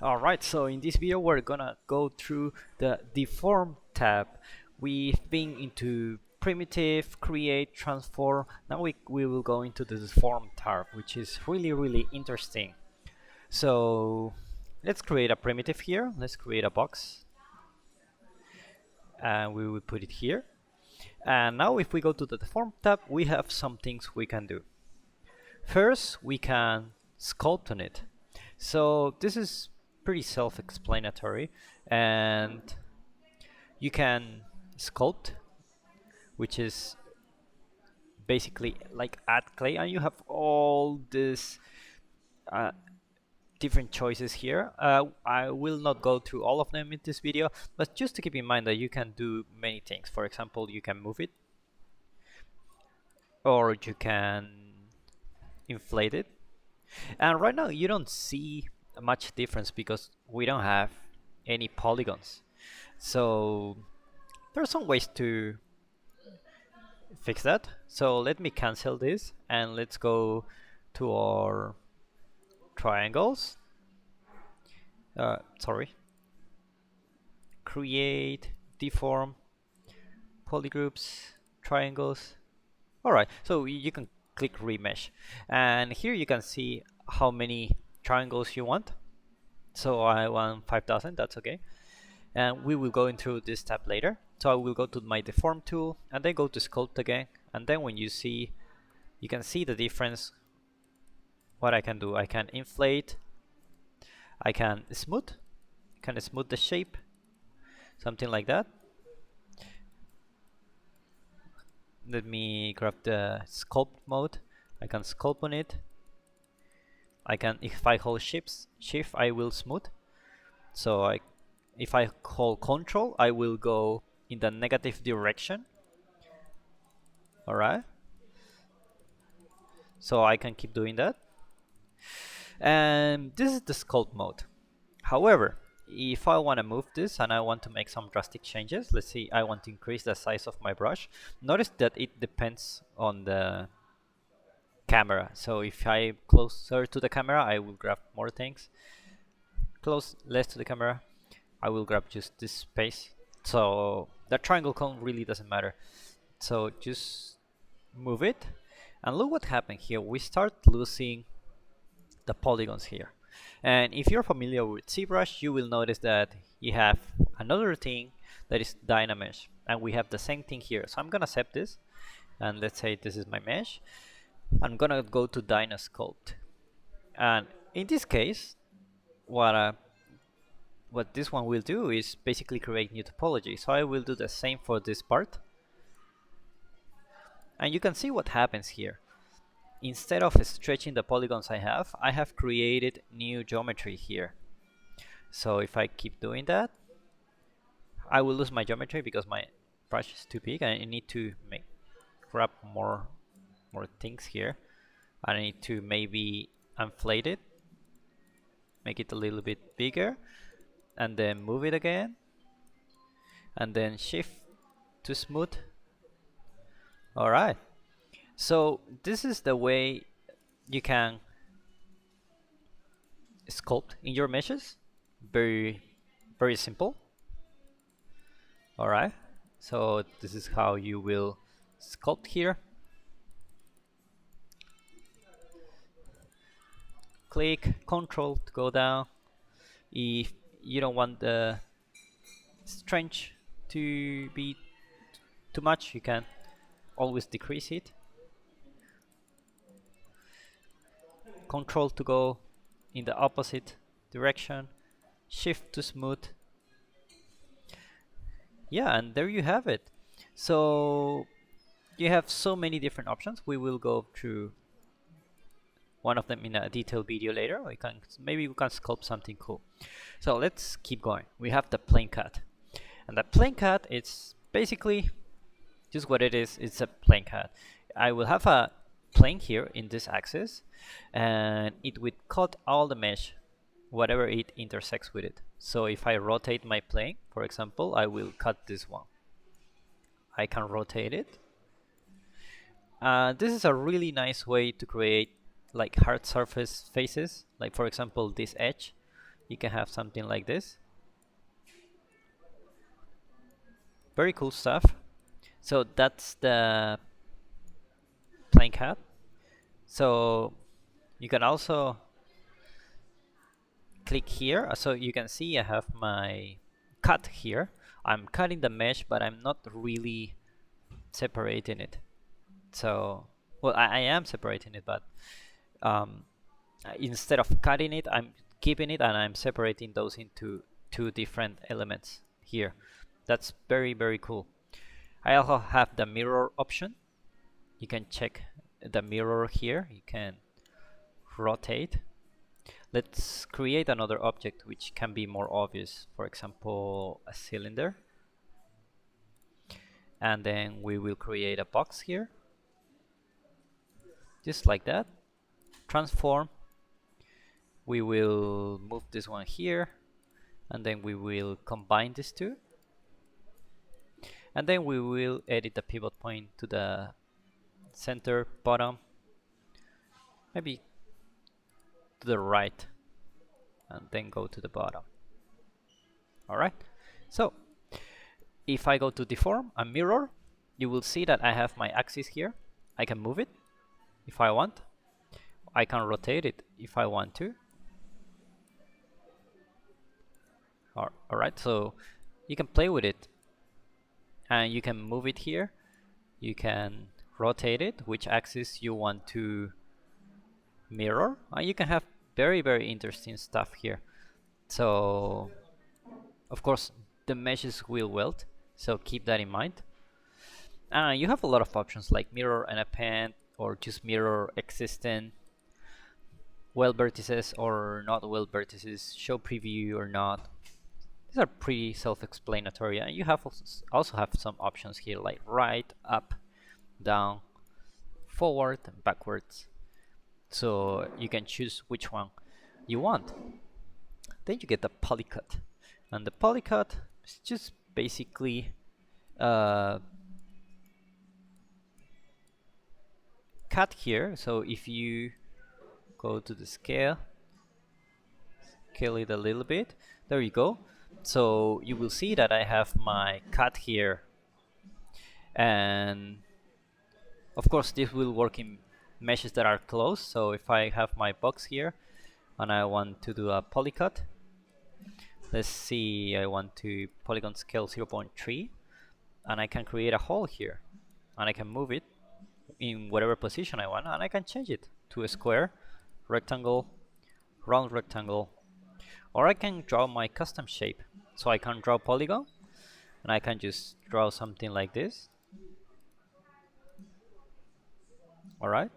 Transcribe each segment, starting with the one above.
Alright, so in this video we're gonna go through the Deform tab. We've been into primitive, create, transform. Now we will go into the Deform tab, which is really interesting. So let's create a primitive here. Let's create a box and we will put it here. And now if we go to the Deform tab, we have some things we can do. First, we can sculpt on it. So this is pretty self-explanatory, and you can sculpt, which is basically like add clay, and you have all these uh, different choices here. I will not go through all of them in this video, but just to keep in mind that you can do many things. For example, you can move it, or you can inflate it. And right now you don't see much difference because we don't have any polygons. So there are some ways to fix that. So let me cancel this and let's go to our triangles. Sorry. Create, deform, polygroups, triangles. Alright, so you can click remesh. And here you can see how many triangles you want. So I want 5000, that's okay. And we will go into this tab later. So I will go to my Deform tool and then go to Sculpt again. And then when you can see the difference. What I can do, I can inflate, I can smooth the shape, something like that. Let me grab the sculpt mode. I can sculpt on it. I can, if I hold shift I will smooth. So if I hold control, I will go in the negative direction. Alright. So I can keep doing that. And this is the sculpt mode. However, if I want to move this and I want to make some drastic changes, let's see, I want to increase the size of my brush. Notice that it depends on the camera. So if I closer to the camera, I will grab more things. Less to the camera, I will grab just this space. So the triangle cone really doesn't matter. So just move it, and look what happened here. We start losing the polygons here. And if you're familiar with ZBrush, you will notice that you have another thing that is Dynamesh, and we have the same thing here. So I'm gonna set this, and let's say this is my mesh. I'm gonna go to Dynasculpt, and in this case, what this one will do is basically create new topology. So I will do the same for this part, and you can see what happens here. Instead of stretching the polygons I have created new geometry here. So if I keep doing that, I will lose my geometry because my brush is too big, and I need to grab more things here. I need to maybe inflate it, make it a little bit bigger, and then move it again, and then shift to smooth. Alright, so this is the way you can sculpt in your meshes. Very simple. Alright, so this is how you will sculpt here. Click Control to go down. If you don't want the strength to be too much, you can always decrease it. Control to go in the opposite direction. Shift to smooth. Yeah, and there you have it. So you have so many different options. We will go through one of them in a detailed video later. Maybe we can sculpt something cool. So let's keep going. We have the plane cut, and the plane cut, it's basically just what it is. It's a plane cut. I will have a plane here in this axis, and it would cut all the mesh, whatever it intersects with it. So if I rotate my plane, for example, I will cut this one. I can rotate it. This is a really nice way to create like hard surface faces, like for example this edge. you can have something like this. Very cool stuff. So that's the plain cat. So you can also click here. So you can see I have my cut here. I'm cutting the mesh, but I'm not really separating it. So, well, I am separating it, but instead of cutting it, I'm keeping it and I'm separating those into two different elements here. That's very, very cool. I also have the mirror option. You can check the mirror here. You can rotate. Let's create another object which can be more obvious. For example, a cylinder. And then we will create a box here. Just like that. Transform. We will move this one here. And then we will combine these two. And then we will edit the pivot point to the center, bottom, maybe to the right, and then go to the bottom. Alright, so if I go to deform and mirror, you will see that I have my axis here. I can move it if I want. I can rotate it if I want to. Alright, so you can play with it. And you can move it here. You can rotate it, which axis you want to mirror. And you can have very, very interesting stuff here. So, of course, the meshes will weld, so keep that in mind. You have a lot of options like mirror and append, or just mirror existing weld vertices or not weld vertices, show preview or not. These are pretty self-explanatory, and you have also have some options here like right, up, down, forward, and backwards. So you can choose which one you want. Then you get the polycut, and the polycut is just basically cut here. So if you go to the scale it a little bit, there you go. So you will see that I have my cut here, and of course this will work in meshes that are close. So if I have my box here and I want to do a polycut, let's see, I want to polygon scale 0.3, and I can create a hole here, and I can move it in whatever position I want, and I can change it to a square, rectangle, round rectangle, or I can draw my custom shape. So I can draw polygon, and I can just draw something like this. Alright,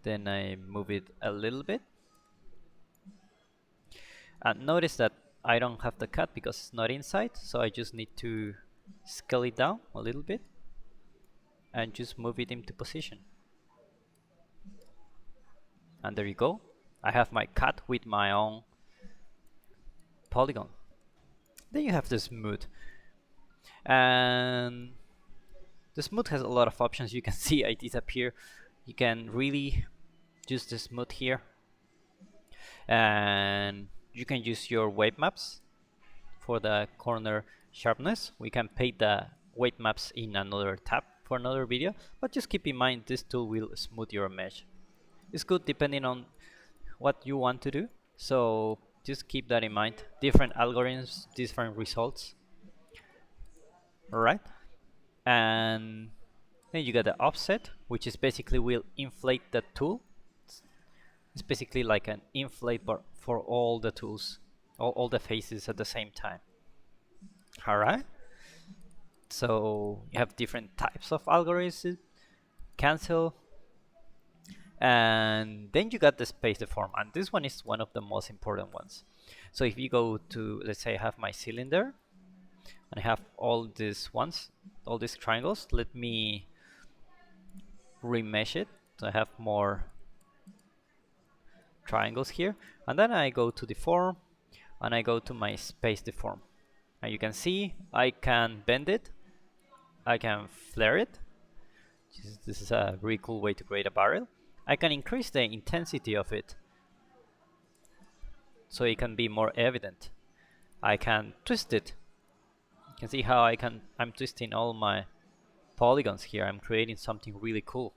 then I move it a little bit. And notice that I don't have the cut because it's not inside, so I just need to scale it down a little bit and just move it into position. And there you go. I have my cut with my own polygon. Then you have the smooth, and the smooth has a lot of options. You can see I disappear. You can really use the smooth here, and you can use your weight maps for the corner sharpness. We can paint the weight maps in another tab for another video, but just keep in mind this tool will smooth your mesh. It's good depending on what you want to do, so just keep that in mind. Different algorithms, different results. Alright, and then you get the offset, which is basically will inflate the tool. It's basically like an inflate bar for all the tools, all the faces at the same time. Alright, so you have different types of algorithms, cancel, and then you got the space deform, and this one is one of the most important ones. So if you go to, let's say I have my cylinder and I have all these ones, all these triangles, let me remesh it so I have more triangles here, and then I go to deform and I go to my space deform, and you can see I can bend it, I can flare it. This is a really cool way to create a barrel. I can increase the intensity of it. so it can be more evident. I can twist it. You can see how I'm twisting all my polygons here. I'm creating something really cool.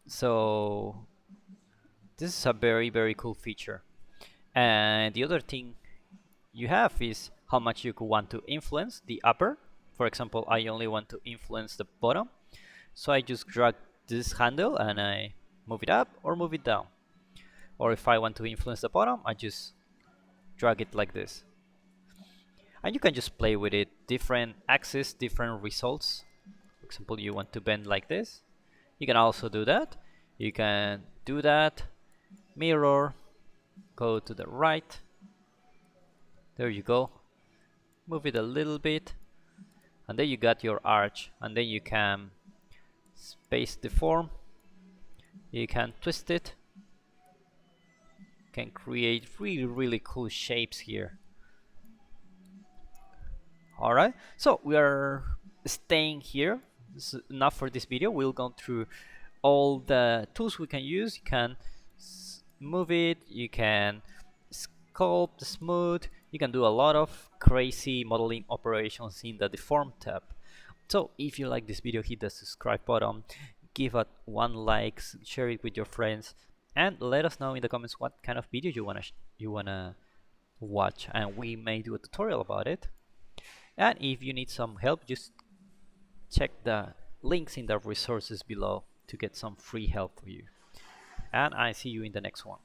So this is a very cool feature. And the other thing you have is how much you could want to influence the upper. For example, I only want to influence the bottom, so I just drag this handle and I move it up or move it down. Or if I want to influence the bottom, I just drag it like this. And you can just play with it, different axes, different results. For example, you want to bend like this, you can also do that. You can do that, mirror, go to the right, there you go, move it a little bit, and then you got your arch. And then you can space deform, you can twist it, can create really cool shapes here. Alright, so we are staying here. This is enough for this video. We'll go through all the tools we can use. You can move it, you can sculpt, smooth, you can do a lot of crazy modeling operations in the Deform tab. So if you like this video, hit the subscribe button, give it one like, share it with your friends, and let us know in the comments what kind of video you wanna watch, and we may do a tutorial about it. And if you need some help, just check the links in the resources below to get some free help for you. And I see you in the next one.